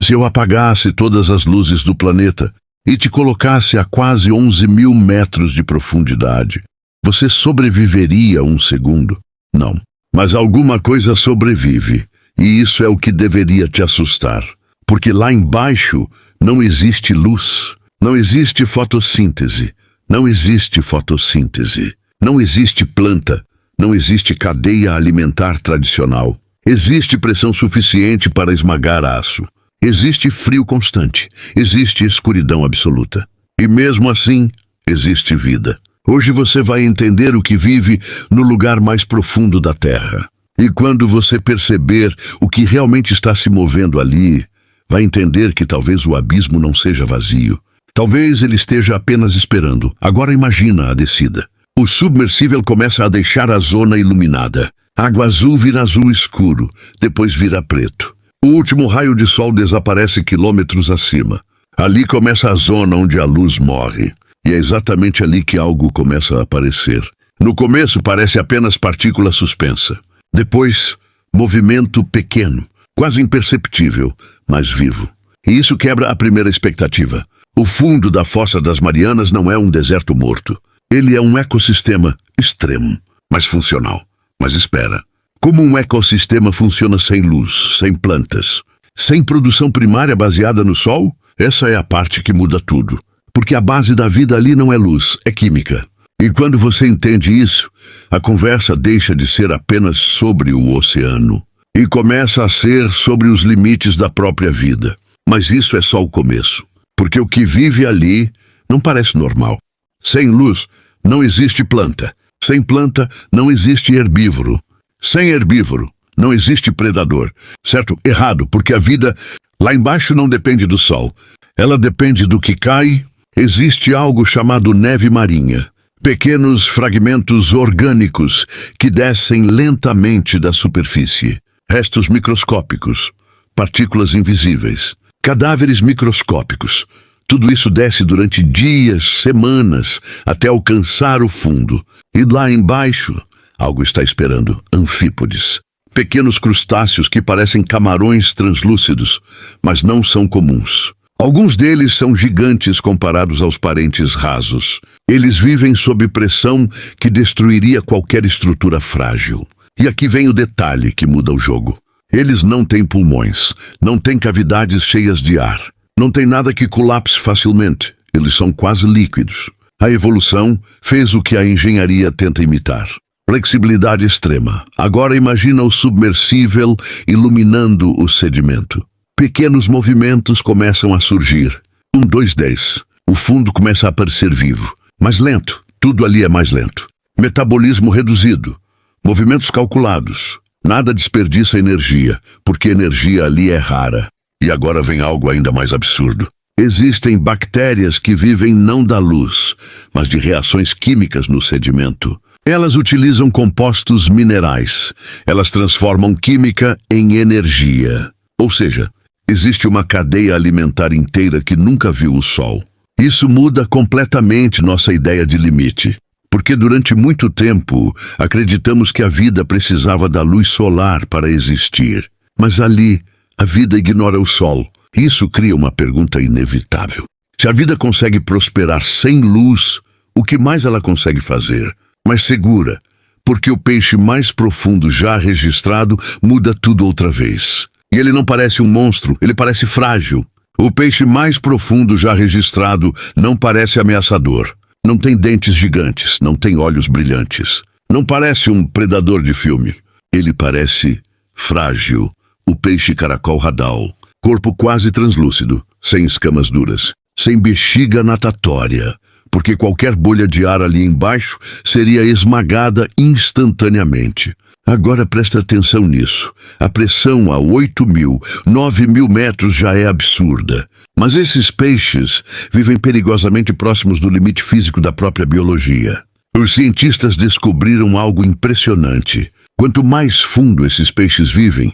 Se eu apagasse todas as luzes do planeta e te colocasse a quase 11.000 metros de profundidade, você sobreviveria um segundo? Não. Mas alguma coisa sobrevive, e isso é o que deveria te assustar. Porque lá embaixo não existe luz, não existe fotossíntese, não existe fotossíntese, não existe planta, não existe cadeia alimentar tradicional. Existe pressão suficiente para esmagar aço. Existe frio constante, existe escuridão absoluta. E mesmo assim, existe vida. Hoje você vai entender o que vive no lugar mais profundo da Terra. E quando você perceber o que realmente está se movendo ali, vai entender que talvez o abismo não seja vazio. Talvez ele esteja apenas esperando. Agora imagina a descida. O submersível começa a deixar a zona iluminada. Água azul vira azul escuro, depois vira preto. O último raio de sol desaparece quilômetros acima. Ali começa a zona onde a luz morre. E é exatamente ali que algo começa a aparecer. No começo parece apenas partícula suspensa. Depois, movimento pequeno, quase imperceptível, mas vivo. E isso quebra a primeira expectativa. O fundo da Fossa das Marianas não é um deserto morto. Ele é um ecossistema extremo, mas funcional. Mas espera. Como um ecossistema funciona sem luz, sem plantas, sem produção primária baseada no sol? Essa é a parte que muda tudo. Porque a base da vida ali não é luz, é química. E quando você entende isso, a conversa deixa de ser apenas sobre o oceano e começa a ser sobre os limites da própria vida. Mas isso é só o começo, porque o que vive ali não parece normal. Sem luz, não existe planta. Sem planta, não existe herbívoro. Sem herbívoro, não existe predador. Certo? Errado, porque a vida lá embaixo não depende do sol. Ela depende do que cai. Existe algo chamado neve marinha. Pequenos fragmentos orgânicos que descem lentamente da superfície. Restos microscópicos, partículas invisíveis, cadáveres microscópicos. Tudo isso desce durante dias, semanas, até alcançar o fundo. E lá embaixo, algo está esperando, anfípodes. Pequenos crustáceos que parecem camarões translúcidos, mas não são comuns. Alguns deles são gigantes comparados aos parentes rasos. Eles vivem sob pressão que destruiria qualquer estrutura frágil. E aqui vem o detalhe que muda o jogo. Eles não têm pulmões, não têm cavidades cheias de ar. Não tem nada que colapse facilmente. Eles são quase líquidos. A evolução fez o que a engenharia tenta imitar. Flexibilidade extrema. Agora imagina o submersível iluminando o sedimento. Pequenos movimentos começam a surgir. 1, 2, 10. O fundo começa a aparecer vivo. Mais lento. Tudo ali é mais lento. Metabolismo reduzido. Movimentos calculados. Nada desperdiça energia, porque energia ali é rara. E agora vem algo ainda mais absurdo. Existem bactérias que vivem não da luz, mas de reações químicas no sedimento. Elas utilizam compostos minerais. Elas transformam química em energia. Ou seja, existe uma cadeia alimentar inteira que nunca viu o sol. Isso muda completamente nossa ideia de limite. Porque durante muito tempo acreditamos que a vida precisava da luz solar para existir. Mas ali, a vida ignora o sol. Isso cria uma pergunta inevitável. Se a vida consegue prosperar sem luz, o que mais ela consegue fazer? Mas segura, porque o peixe mais profundo já registrado muda tudo outra vez. E ele não parece um monstro, ele parece frágil. O peixe mais profundo já registrado não parece ameaçador. Não tem dentes gigantes, não tem olhos brilhantes. Não parece um predador de filme. Ele parece frágil. O peixe caracol radal. Corpo quase translúcido, sem escamas duras, sem bexiga natatória, porque qualquer bolha de ar ali embaixo seria esmagada instantaneamente. Agora presta atenção nisso. A pressão a 8.000, 9.000 metros já é absurda. Mas esses peixes vivem perigosamente próximos do limite físico da própria biologia. Os cientistas descobriram algo impressionante. Quanto mais fundo esses peixes vivem,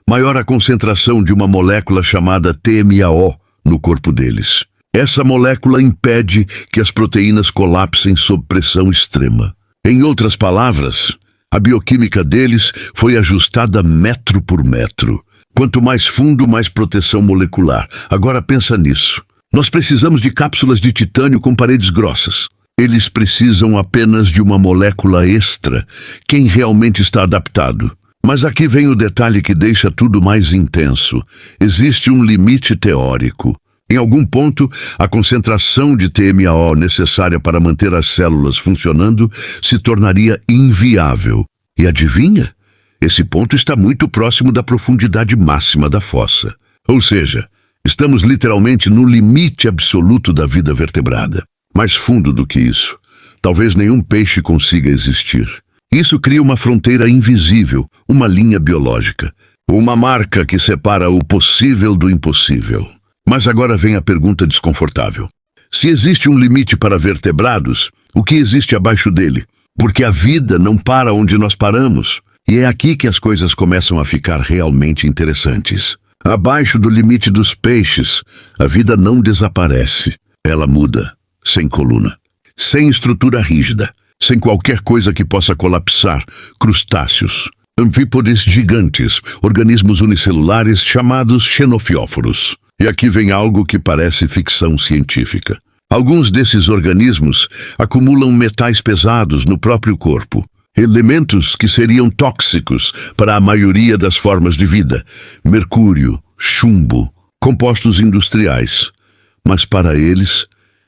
maior a concentração de uma molécula chamada TMAO no corpo deles. Essa molécula impede que as proteínas colapsem sob pressão extrema. Em outras palavras, a bioquímica deles foi ajustada metro por metro. Quanto mais fundo, mais proteção molecular. Agora pensa nisso. Nós precisamos de cápsulas de titânio com paredes grossas. Eles precisam apenas de uma molécula extra. Quem realmente está adaptado? Mas aqui vem o detalhe que deixa tudo mais intenso. Existe um limite teórico. Em algum ponto, a concentração de TMAO necessária para manter as células funcionando se tornaria inviável. E adivinha? Esse ponto está muito próximo da profundidade máxima da fossa. Ou seja, estamos literalmente no limite absoluto da vida vertebrada. Mais fundo do que isso, talvez nenhum peixe consiga existir. Isso cria uma fronteira invisível, uma linha biológica, uma marca que separa o possível do impossível. Mas agora vem a pergunta desconfortável. Se existe um limite para vertebrados, o que existe abaixo dele? Porque a vida não para onde nós paramos. E é aqui que as coisas começam a ficar realmente interessantes. Abaixo do limite dos peixes, a vida não desaparece. Ela muda, sem coluna, sem estrutura rígida, sem qualquer coisa que possa colapsar. Crustáceos, anfípodes gigantes, organismos unicelulares chamados xenofióforos. E aqui vem algo que parece ficção científica. Alguns desses organismos acumulam metais pesados no próprio corpo. Elementos que seriam tóxicos para a maioria das formas de vida. Mercúrio, chumbo, compostos industriais. Mas para eles,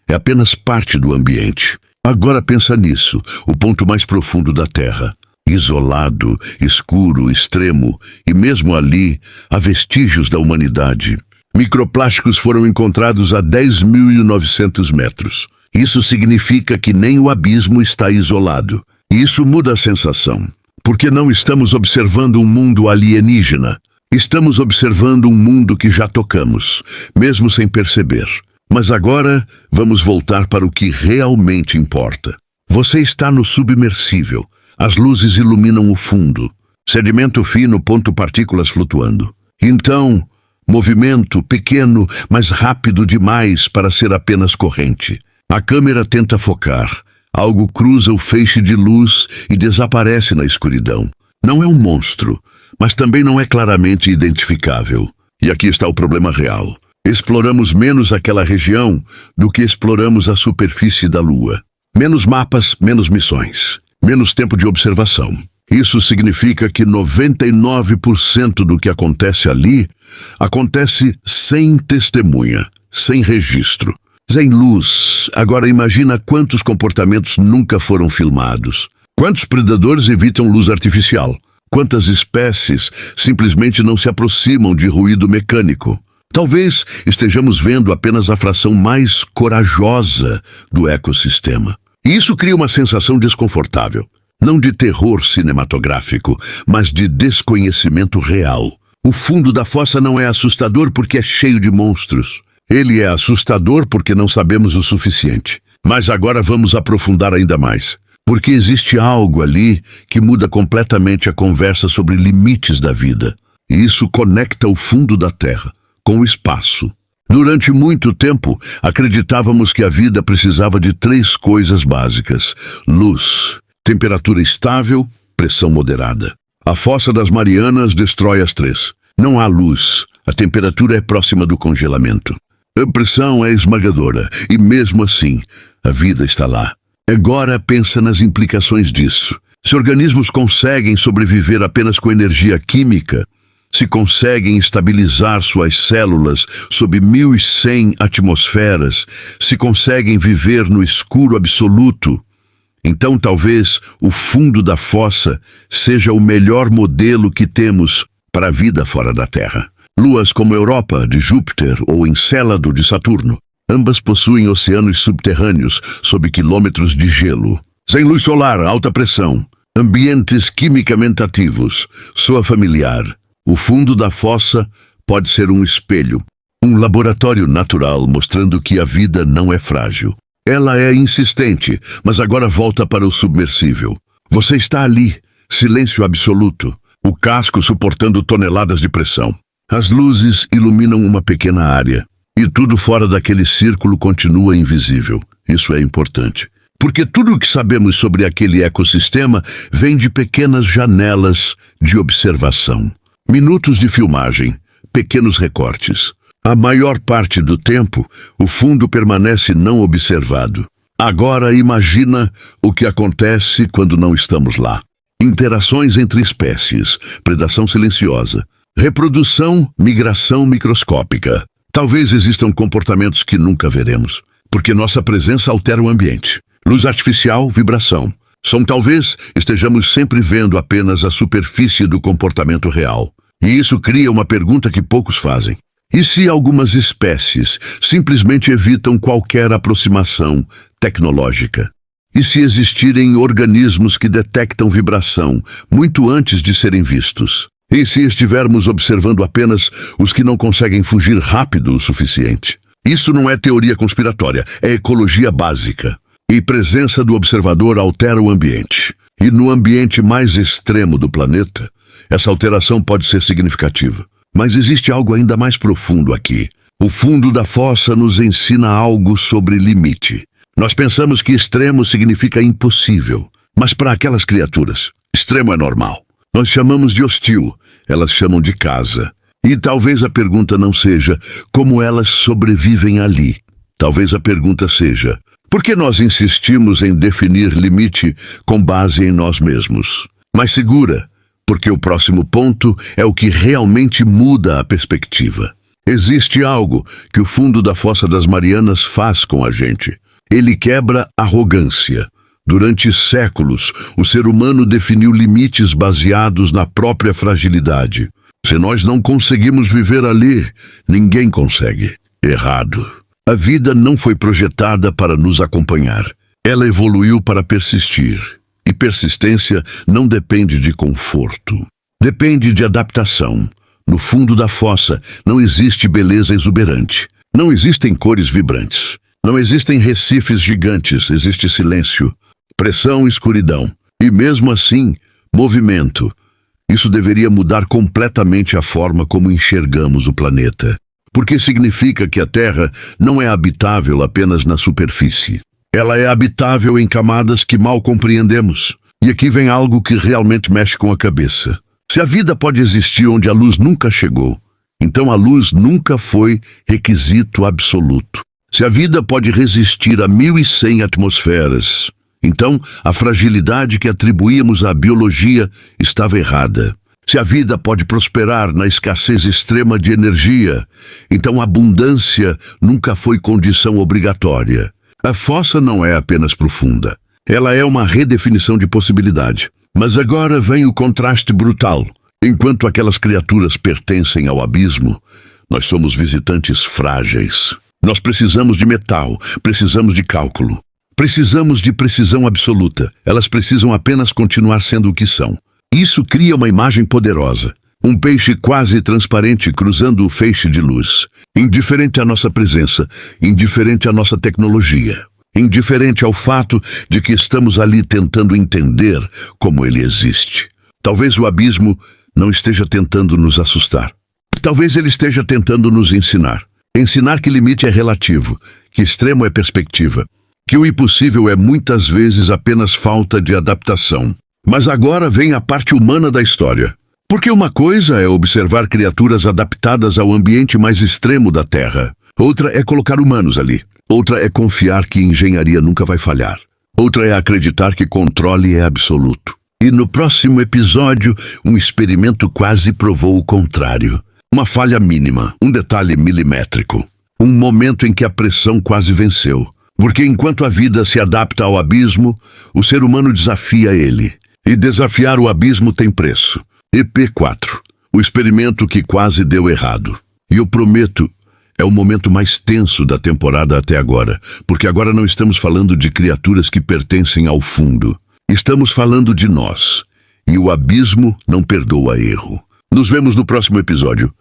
é apenas parte do ambiente. Agora pensa nisso, o ponto mais profundo da Terra. Isolado, escuro, extremo, e mesmo ali, há vestígios da humanidade. Microplásticos foram encontrados a 10.900 metros. Isso significa que nem o abismo está isolado. E isso muda a sensação, porque não estamos observando um mundo alienígena. Estamos observando um mundo que já tocamos, mesmo sem perceber. Mas agora, vamos voltar para o que realmente importa. Você está no submersível. As luzes iluminam o fundo. Sedimento fino, partículas flutuando. Então, movimento pequeno, mas rápido demais para ser apenas corrente. A câmera tenta focar. Algo cruza o feixe de luz e desaparece na escuridão. Não é um monstro, mas também não é claramente identificável. E aqui está o problema real. Exploramos menos aquela região do que exploramos a superfície da Lua. Menos mapas, menos missões. Menos tempo de observação. Isso significa que 99% do que acontece ali acontece sem testemunha, sem registro. Sem luz, agora imagina quantos comportamentos nunca foram filmados. Quantos predadores evitam luz artificial? Quantas espécies simplesmente não se aproximam de ruído mecânico? Talvez estejamos vendo apenas a fração mais corajosa do ecossistema. E isso cria uma sensação desconfortável. Não de terror cinematográfico, mas de desconhecimento real. O fundo da fossa não é assustador porque é cheio de monstros. Ele é assustador porque não sabemos o suficiente. Mas agora vamos aprofundar ainda mais. Porque existe algo ali que muda completamente a conversa sobre limites da vida. E isso conecta o fundo da Terra com o espaço. Durante muito tempo, acreditávamos que a vida precisava de 3 coisas básicas: luz, temperatura estável, pressão moderada. A Fossa das Marianas destrói as 3. Não há luz, a temperatura é próxima do congelamento. A pressão é esmagadora, e mesmo assim, a vida está lá. Agora pensa nas implicações disso. Se organismos conseguem sobreviver apenas com energia química, se conseguem estabilizar suas células sob 1.100 atmosferas, se conseguem viver no escuro absoluto, então talvez o fundo da fossa seja o melhor modelo que temos para a vida fora da Terra. Luas como Europa, de Júpiter, ou Encélado, de Saturno, ambas possuem oceanos subterrâneos sob quilômetros de gelo. Sem luz solar, alta pressão, ambientes quimicamente ativos, soa familiar. O fundo da fossa pode ser um espelho, um laboratório natural mostrando que a vida não é frágil. Ela é insistente, mas agora volta para o submersível. Você está ali, silêncio absoluto, o casco suportando toneladas de pressão. As luzes iluminam uma pequena área, e tudo fora daquele círculo continua invisível. Isso é importante, porque tudo o que sabemos sobre aquele ecossistema vem de pequenas janelas de observação. Minutos de filmagem, pequenos recortes. A maior parte do tempo, o fundo permanece não observado. Agora imagina o que acontece quando não estamos lá. Interações entre espécies, predação silenciosa, reprodução, migração microscópica. Talvez existam comportamentos que nunca veremos, porque nossa presença altera o ambiente. Luz artificial, vibração. Talvez estejamos sempre vendo apenas a superfície do comportamento real. E isso cria uma pergunta que poucos fazem. E se algumas espécies simplesmente evitam qualquer aproximação tecnológica? E se existirem organismos que detectam vibração muito antes de serem vistos? E se estivermos observando apenas os que não conseguem fugir rápido o suficiente? Isso não é teoria conspiratória, é ecologia básica. E presença do observador altera o ambiente. E no ambiente mais extremo do planeta, essa alteração pode ser significativa. Mas existe algo ainda mais profundo aqui. O fundo da fossa nos ensina algo sobre limite. Nós pensamos que extremo significa impossível. Mas para aquelas criaturas, extremo é normal. Nós chamamos de hostil, elas chamam de casa. E talvez a pergunta não seja como elas sobrevivem ali. Talvez a pergunta seja: por que nós insistimos em definir limite com base em nós mesmos? Mais segura, porque o próximo ponto é o que realmente muda a perspectiva. Existe algo que o fundo da Fossa das Marianas faz com a gente. Ele quebra arrogância. Durante séculos, o ser humano definiu limites baseados na própria fragilidade. Se nós não conseguimos viver ali, ninguém consegue. Errado. A vida não foi projetada para nos acompanhar. Ela evoluiu para persistir. E persistência não depende de conforto. Depende de adaptação. No fundo da fossa não existe beleza exuberante. Não existem cores vibrantes. Não existem recifes gigantes. Existe silêncio, pressão e escuridão. E mesmo assim, movimento. Isso deveria mudar completamente a forma como enxergamos o planeta. Porque significa que a Terra não é habitável apenas na superfície. Ela é habitável em camadas que mal compreendemos. E aqui vem algo que realmente mexe com a cabeça. Se a vida pode existir onde a luz nunca chegou, então a luz nunca foi requisito absoluto. Se a vida pode resistir a 1100 atmosferas, então a fragilidade que atribuímos à biologia estava errada. Se a vida pode prosperar na escassez extrema de energia, então a abundância nunca foi condição obrigatória. A fossa não é apenas profunda. Ela é uma redefinição de possibilidade. Mas agora vem o contraste brutal. Enquanto aquelas criaturas pertencem ao abismo, nós somos visitantes frágeis. Nós precisamos de metal, precisamos de cálculo. Precisamos de precisão absoluta. Elas precisam apenas continuar sendo o que são. Isso cria uma imagem poderosa. Um peixe quase transparente cruzando o feixe de luz. Indiferente à nossa presença, indiferente à nossa tecnologia. Indiferente ao fato de que estamos ali tentando entender como ele existe. Talvez o abismo não esteja tentando nos assustar. Talvez ele esteja tentando nos ensinar. Ensinar que limite é relativo, que extremo é perspectiva, que o impossível é muitas vezes apenas falta de adaptação. Mas agora vem a parte humana da história. Porque uma coisa é observar criaturas adaptadas ao ambiente mais extremo da Terra. Outra é colocar humanos ali. Outra é confiar que engenharia nunca vai falhar. Outra é acreditar que controle é absoluto. E no próximo episódio, um experimento quase provou o contrário. Uma falha mínima, um detalhe milimétrico. Um momento em que a pressão quase venceu. Porque enquanto a vida se adapta ao abismo, o ser humano desafia ele. E desafiar o abismo tem preço. EP4, o experimento que quase deu errado. E eu prometo, é o momento mais tenso da temporada até agora, porque agora não estamos falando de criaturas que pertencem ao fundo. Estamos falando de nós. E o abismo não perdoa erro. Nos vemos no próximo episódio.